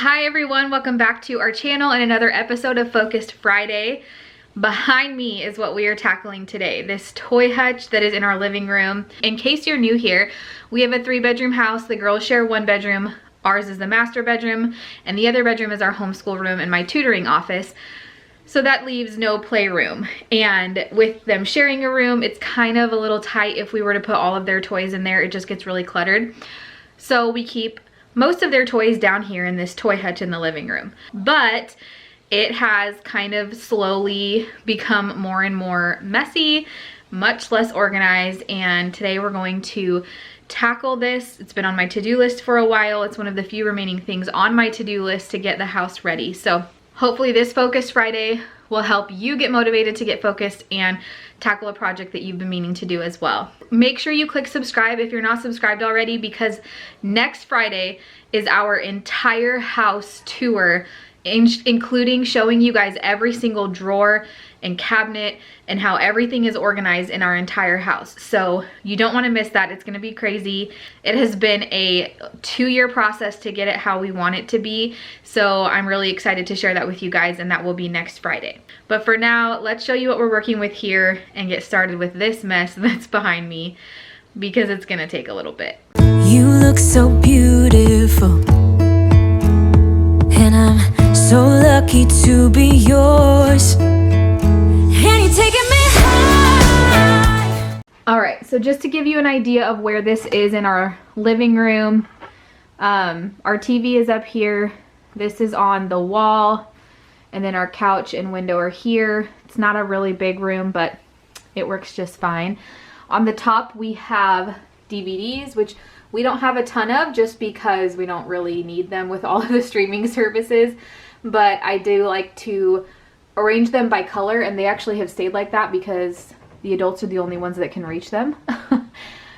Hi everyone, welcome back to our channel and another episode of Focused Friday. Behind me is what we are tackling today, this toy hutch that is in our living room. In case you're new here, we have a 3-bedroom house. The girls share 1 bedroom. Ours is the master bedroom, and the other bedroom is our homeschool room and my tutoring office. So that leaves no playroom. And with them sharing a room, it's kind of a little tight. If we were to put all of their toys in there, it just gets really cluttered. So we keep most of their toys down here in this toy hutch in the living room. But it has kind of slowly become more and more messy, much less organized, and today we're going to tackle this. It's been on my to-do list for a while. It's one of the few remaining things on my to-do list to get the house ready. So hopefully this Focus Friday will help you get motivated to get focused and tackle a project that you've been meaning to do as well. Make sure you click subscribe if you're not subscribed already, because next Friday is our entire house tour, including showing you guys every single drawer and cabinet and how everything is organized in our entire house. So you don't want to miss that. It's going to be crazy. It has been a 2-year process to get it how we want it to be. So I'm really excited to share that with you guys, and that will be next Friday. But for now, let's show you what we're working with here and get started with this mess that's behind me, because it's going to take a little bit. You look so beautiful, and I'm so lucky to be yours. All right, so just to give you an idea of where this is in our living room, our TV is up here. This is on the wall, and then our couch and window are here. It's not a really big room, but it works just fine. On the top, we have DVDs, which we don't have a ton of just because we don't really need them with all of the streaming services, but I do like to arrange them by color, and they actually have stayed like that because the adults are the only ones that can reach them.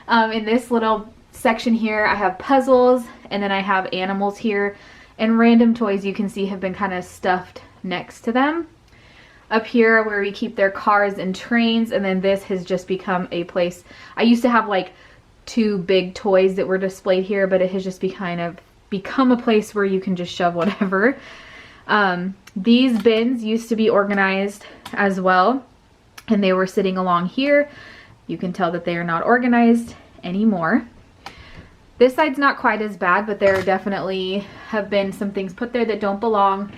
In this little section here, I have puzzles, and then I have animals here, and random toys you can see have been kind of stuffed next to them. Up here where we keep their cars and trains, and then this has just become a place. I used to have like 2 big toys that were displayed here, but it has just become a place where you can just shove whatever. These bins used to be organized as well, and they were sitting along here. You can tell that they are not organized anymore. This side's not quite as bad, but there definitely have been some things put there that don't belong.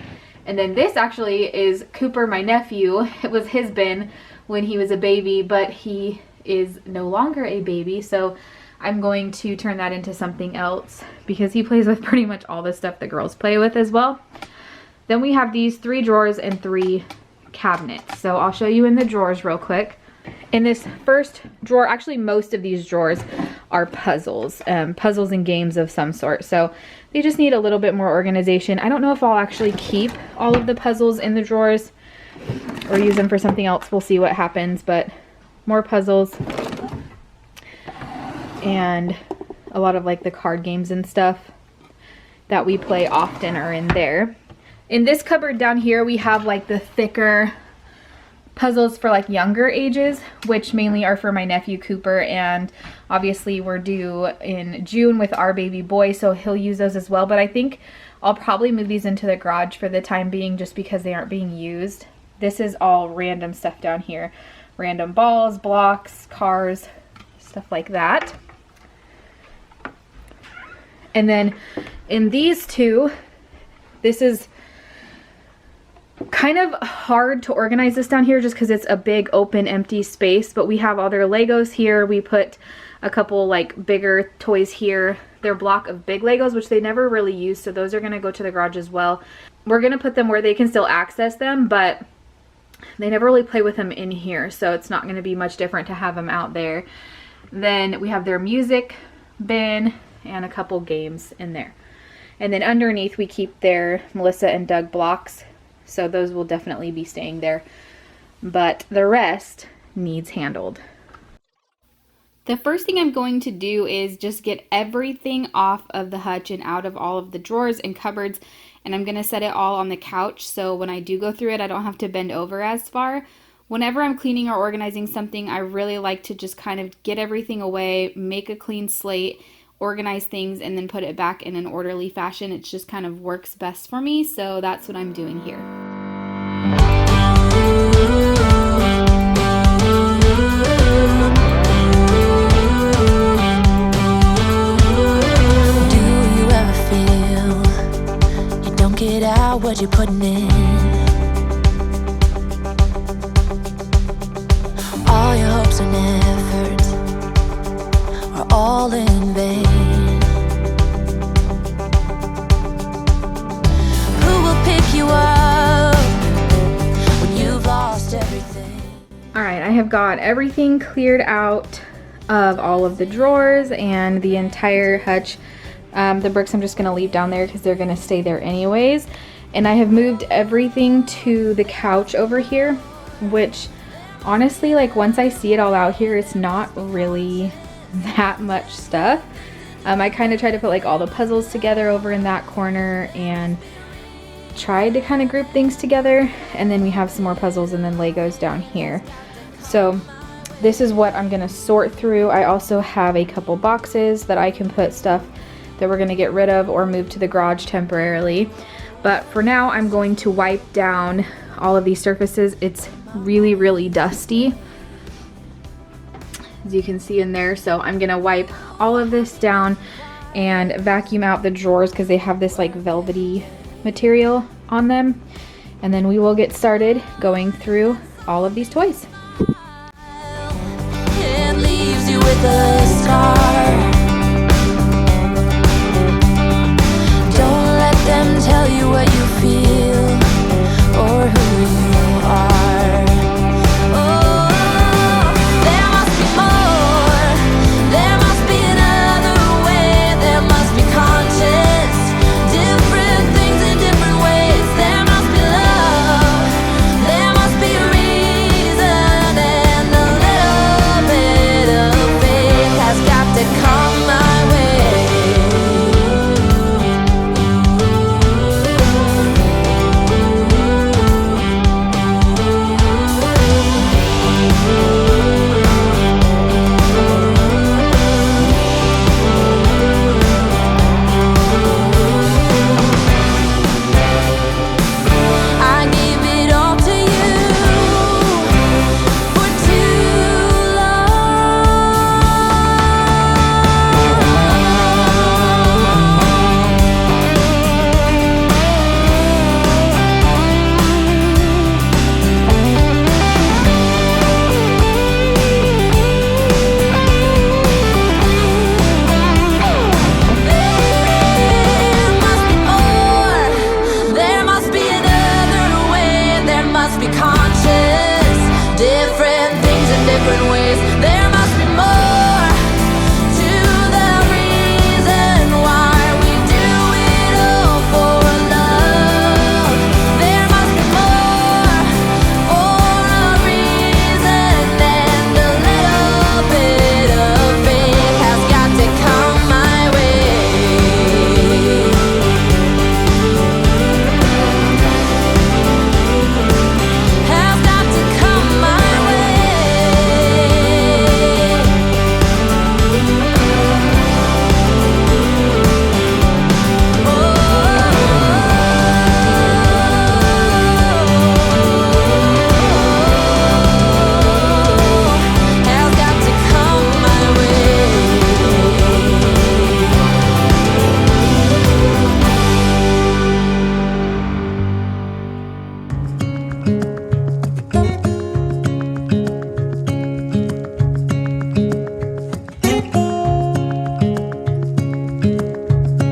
And then this actually is Cooper, my nephew. It was his bin when he was a baby, but he is no longer a baby, so I'm going to turn that into something else because he plays with pretty much all the stuff that girls play with as well. Then we have these 3 drawers and 3 cabinets. So I'll show you in the drawers real quick. In this first drawer, actually most of these drawers are puzzles and games of some sort. So they just need a little bit more organization. I don't know if I'll actually keep all of the puzzles in the drawers or use them for something else. We'll see what happens, but more puzzles and a lot of like the card games and stuff that we play often are in there. In this cupboard down here, we have like the thicker puzzles for like younger ages, which mainly are for my nephew Cooper, and obviously we're due in June with our baby boy, so he'll use those as well. But I think I'll probably move these into the garage for the time being just because they aren't being used. This is all random stuff down here. Random balls, blocks, cars, stuff like that. And then in these 2, this is kind of hard to organize this down here just because it's a big open empty space, but we have all their Legos here. We put a couple like bigger toys here. They're a block of big Legos, which they never really use, so those are going to go to the garage as well. We're going to put them where they can still access them, but they never really play with them in here, so it's not going to be much different to have them out there. Then we have their music bin and a couple games in there. And then underneath we keep their Melissa and Doug blocks, so those will definitely be staying there. But the rest needs handled. The first thing I'm going to do is just get everything off of the hutch and out of all of the drawers and cupboards, and I'm going to set it all on the couch so when I do go through it I don't have to bend over as far. Whenever I'm cleaning or organizing something, I really like to just kind of get everything away, make a clean slate, organize things and then put it back in an orderly fashion. It just kind of works best for me, so that's what I'm doing here. Do you ever feel you don't get out what you're putting in? All your hopes and efforts are all in vain. Who will pick you up when you've lost everything? All right, I have got everything cleared out of all of the drawers and the entire hutch. The bricks I'm just gonna leave down there because they're gonna stay there anyways. And I have moved everything to the couch over here, which honestly, like once I see it all out here, it's not really that much stuff. I kind of tried to put like all the puzzles together over in that corner and tried to kind of group things together. And then we have some more puzzles and then Legos down here. So this is what I'm gonna sort through. I also have a couple boxes that I can put stuff that we're gonna get rid of or move to the garage temporarily. But for now, I'm going to wipe down all of these surfaces. It's really, really dusty, as you can see in there. So I'm gonna wipe all of this down and vacuum out the drawers because they have this like velvety material on them. And then we will get started going through all of these toys. It leaves you with a scar. Don't let them tell you what you feel or who you are. Oh, there must be more. There must be another way. There must be conscious, different things in different ways. There must be love. There must be a reason, and a little bit of faith has got to come my way. I gave it all to you for too There must be more. There must be another way. There must be conscious, different things in different ways. There must be more to the reason why we do it all for love. There must be more for a reason, and a little bit of faith has got to come my way. Has got to come my has got to come my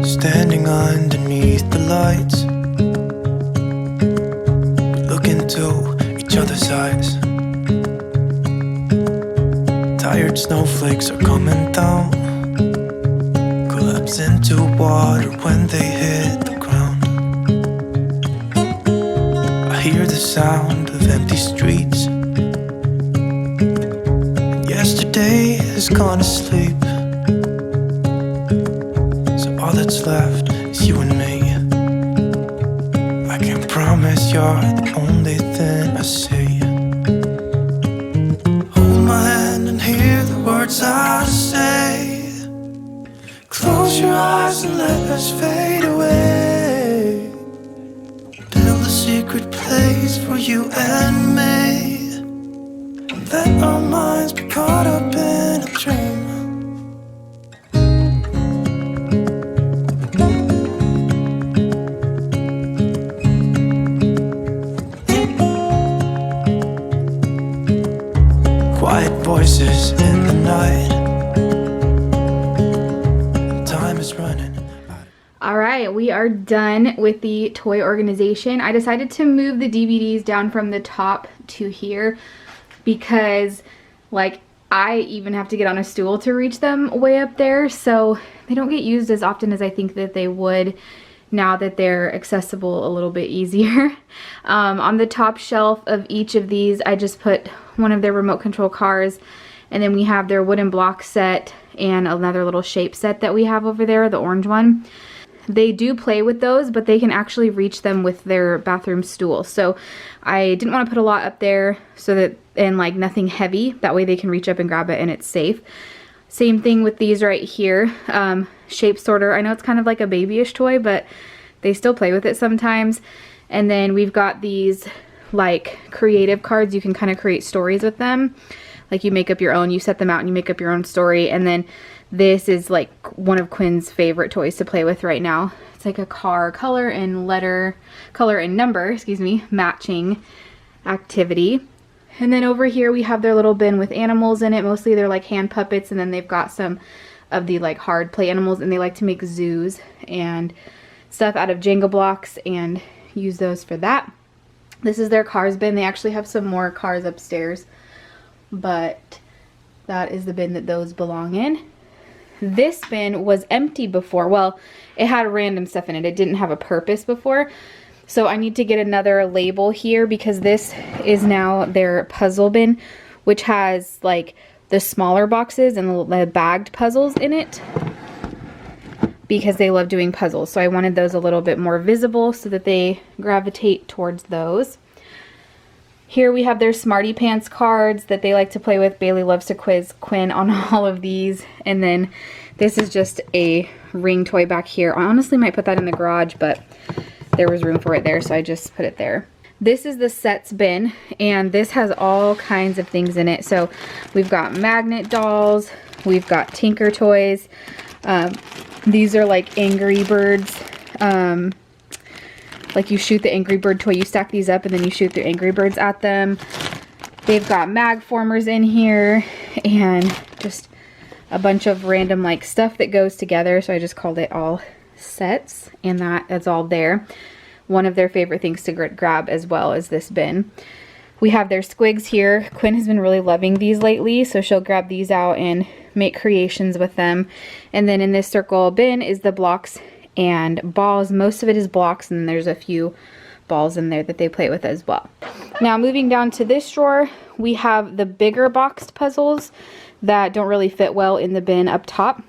Standing underneath the lights, look into each other's eyes. Tired snowflakes are coming down, collapse into water when they hit the ground. I hear the sound of empty streets, and yesterday has gone to sleep. So all that's left is you and me. I can promise you're the only thing I see. Hold my hand and hear the words I say. Close your eyes and let us fade away. Build a secret place for you and me. Let our minds be caught up in a dream. Quiet voices in the night. Time is running. All right, we are done with the toy organization. I decided to move the DVDs down from the top to here because, like, I even have to get on a stool to reach them way up there, so they don't get used as often as I think that they would now that they're accessible a little bit easier. On the top shelf of each of these, I just put one of their remote control cars, and then we have their wooden block set and another little shape set that we have over there, the orange one. They do play with those, but they can actually reach them with their bathroom stool. So I didn't want to put a lot up there so that, and like nothing heavy, that way they can reach up and grab it and it's safe. Same thing with these right here. Shape sorter. I know it's kind of like a babyish toy, but they still play with it sometimes. And then we've got these like creative cards. You can kind of create stories with them. Like you make up your own, you set them out and you make up your own story. And then this is like one of Quinn's favorite toys to play with right now. It's like a car color and number, excuse me, matching activity. And then over here we have their little bin with animals in it. Mostly they're like hand puppets, and then they've got some of the like hard play animals, and they like to make zoos and stuff out of Jenga blocks and use those for that. This is their cars bin. They actually have some more cars upstairs, but that is the bin that those belong in. This bin was empty before. Well, it had random stuff in it. It didn't have a purpose before. So I need to get another label here because this is now their puzzle bin, which has like the smaller boxes and the bagged puzzles in it because they love doing puzzles. So I wanted those a little bit more visible so that they gravitate towards those. Here we have their Smarty Pants cards that they like to play with. Bailey loves to quiz Quinn on all of these. And then this is just a ring toy back here. I honestly might put that in the garage, but there was room for it there, so I just put it there. This is the sets bin, and this has all kinds of things in it. So we've got magnet dolls, we've got Tinker toys. These are like Angry Birds. Like you shoot the Angry Bird toy, you stack these up and then you shoot the Angry Birds at them. They've got mag formers in here and just a bunch of random like stuff that goes together. So I just called it all sets, and that's all there. One of their favorite things to grab as well is this bin. We have their squigs here. Quinn has been really loving these lately, so she'll grab these out and make creations with them. And then in this circle bin is the blocks and balls. Most of it is blocks, and then there's a few balls in there that they play with as well. Now moving down to this drawer, we have the bigger boxed puzzles that don't really fit well in the bin up top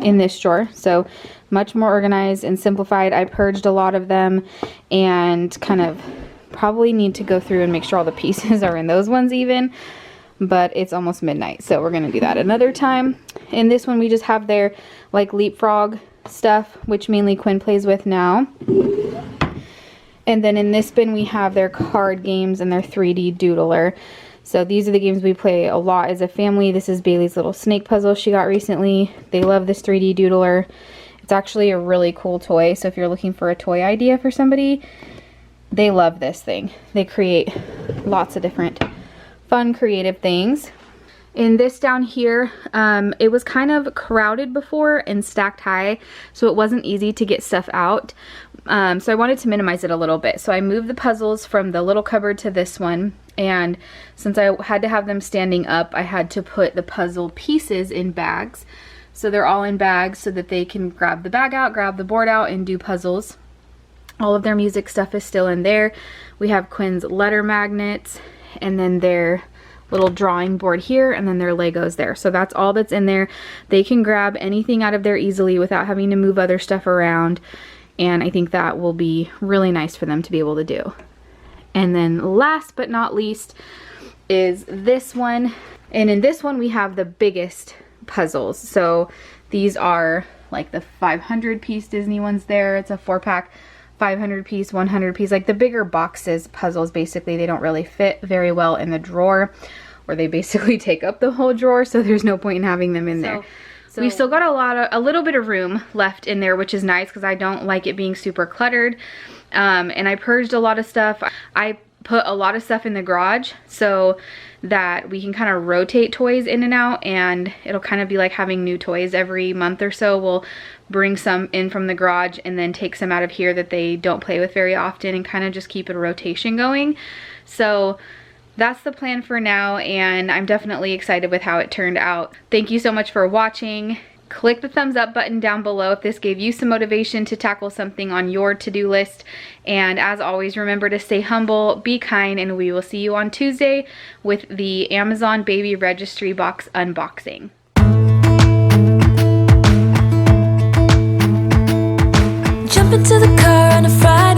in this drawer. So much more organized and simplified. I purged a lot of them and kind of probably need to go through and make sure all the pieces are in those ones even, but it's almost midnight, so we're gonna do that another time. In this one we just have their like leapfrog stuff, which mainly Quinn plays with now. And then in this bin we have their card games and their 3D doodler. So these are the games we play a lot as a family. This is Bailey's little snake puzzle she got recently. They love this 3D doodler. It's actually a really cool toy, so if you're looking for a toy idea for somebody, they love this thing. They create lots of different fun creative things. In this down here, it was kind of crowded before and stacked high, so it wasn't easy to get stuff out. So I wanted to minimize it a little bit. So I moved the puzzles from the little cupboard to this one, and since I had to have them standing up, I had to put the puzzle pieces in bags. So they're all in bags so that they can grab the bag out, grab the board out, and do puzzles. All of their music stuff is still in there. We have Quinn's letter magnets, and then their little drawing board here, and then their Legos there. So that's all that's in there. They can grab anything out of there easily without having to move other stuff around, and I think that will be really nice for them to be able to do. And then last but not least is this one, and in this one we have the biggest puzzles. So these are like the 500 piece Disney ones there. It's a 4-pack, 500 piece, 100 piece, like the bigger boxes puzzles. Basically, they don't really fit very well in the drawer, or they basically take up the whole drawer, so there's no point in having them in there. So we've still got a little bit of room left in there, which is nice because I don't like it being super cluttered. And I purged a lot of stuff. I put a lot of stuff in the garage so that we can kind of rotate toys in and out, and it'll kind of be like having new toys every month or so. We'll bring some in from the garage and then take some out of here that they don't play with very often, and kind of just keep a rotation going. So that's the plan for now, and I'm definitely excited with how it turned out. Thank you so much for watching. Click the thumbs up button down below if this gave you some motivation to tackle something on your to-do list. And as always, remember to stay humble, be kind, and we will see you on Tuesday with the Amazon baby registry box unboxing. Jump into the car on a Friday